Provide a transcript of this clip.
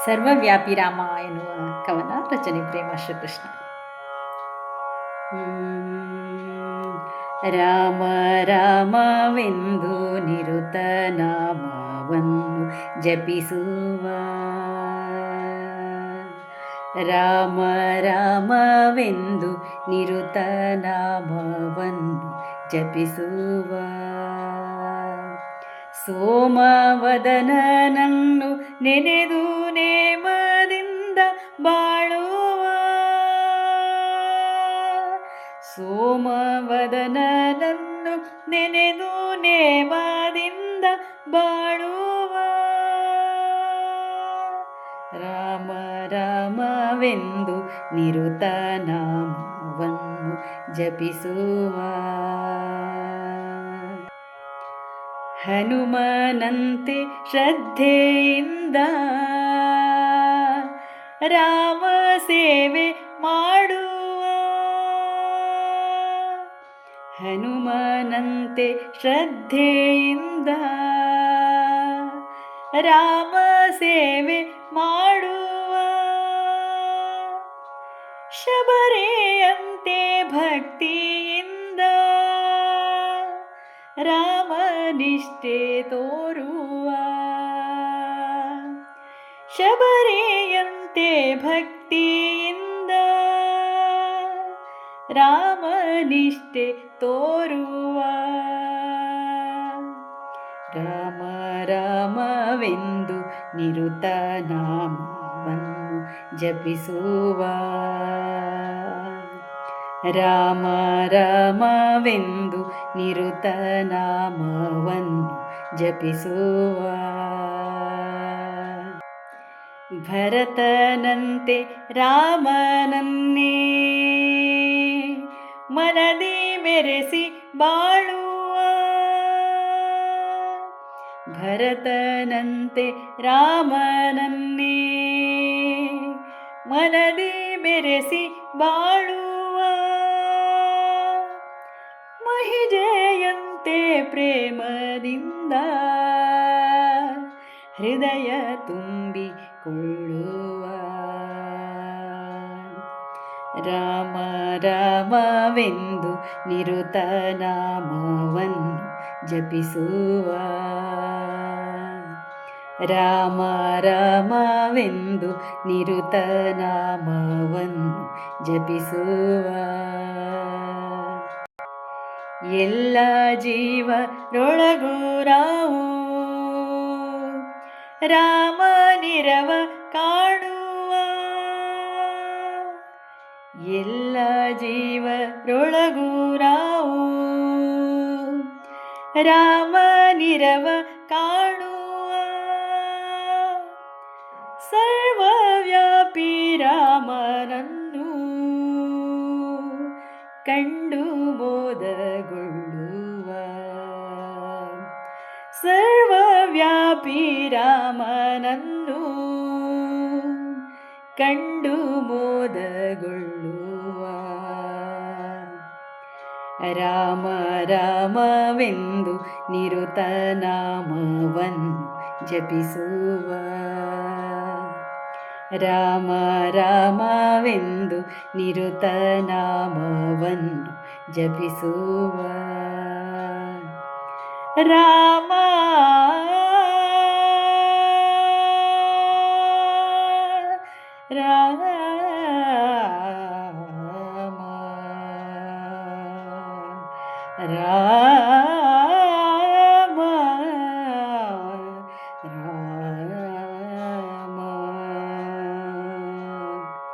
ಸರ್ವವ್ಯಾಪಿ ರಾಮ ಎನ್ನುವ ಕವನ ರಚನೆ ಪ್ರೇಮ ಶ್ರೀಕೃಷ್ಣ. ರಾಮ ರಾಮವೆಂದು ನಿರುತ ನಾಮವನ್ನು ಜಪಿಸುವ, ರಾಮ ರಾಮವೆಂದು ನಿರುತ ನಾಮವನ್ನು ಜಪಿಸುವ, ಸೋಮವದನನನ್ನು ನೆನೆದು ನೇಮದಿಂದ ಬಾಳುವ, ಸೋಮವದನನನ್ನು ನೆನೆದು ನೇಮದಿಂದ ಬಾಳುವ, ರಾಮ ರಾಮವೆಂದು ನಿರುತ ನಾಮವನ್ನು ಜಪಿಸುವ, ಹನುಮನಂತೆ ಶ್ರದ್ಧೆಯಿಂದ ರಾಮ ಸೇವೆ ಮಾಡುವ, ಹನುಮನಂತೆ ಶ್ರದ್ಧೆಯಿಂದ ರಾಮ ಸೇವೆ ಮಾಡುವ, ಶಬರಿಯಂತೆ ಭಕ್ತಿಯಿಂದ ರಾಮನಿಷ್ಠೆ ತೋರುವ, ಶಬರಿಯಂತೆ ಭಕ್ತಿಯಿಂದ ರಾಮನಿಷ್ಠೆ ತೋರುವ, ರಾಮ ರಾಮವೆಂದು ನಿರುತ ನಾಮವನ್ನು ಜಪಿಸುವ, ರಾಮ ರಾಮವೆಂದು ನಿರುತ ನಾಮವನ್ನು ಜಪಿಸುವ, ಭರತನಂತೆ ರಾಮನನ್ನೇ ಮನದಿ ಮೆರೆಸಿ ಬಾಳುವ, ಭರತನಂತೆ ರಾಮನನ್ನೇ ಮನದಿ ಮೆರೆಸಿ ಬಾಳುವ, ಮಹಿಜೆಯಂತೆ ಪ್ರೇಮದಿಂದ ಹೃದಯ ತುಂಬಿಕೊಳ್ಳುವ, ರಾಮ ರಾಮವೆಂದು ನಿರುತ ನಾಮವನ್ನು ಜಪಿಸುವ, ರಾಮ ರಾಮವೆಂದು ನಿರುತ ನಾಮವನ್ನು ಜಪಿಸುವ, ಎಲ್ಲ ಜೀವರೊಳಗೂ ರಾವು ರಾಮನಿರವ ಕಾಣುವ, ಎಲ್ಲ ಜೀವರೊಳಗೂ ರಾವು ರಾಮನಿರವ ಕಾಣುವ, ಸರ್ವವ್ಯಾಪಿ ರಾಮನನ್ನು ಕಂಡು ಮೋದಗೊಳ್ಳುವ, ಸರ್ವವ್ಯಾಪಿ ರಾಮನನ್ನು ಕಂಡು ಮೋದಗೊಳ್ಳುವ, ರಾಮ ರಾಮವೆಂದು ನಿರುತ ನಾಮವನ್ನು ಜಪಿಸುವ, ರಾಮ ರಾಮವೆಂದು ನಿರುತ ನಾಮವನ್ನು ಜಪಿಸುವ, ರಾಮ ರಾಮ ರಾಮ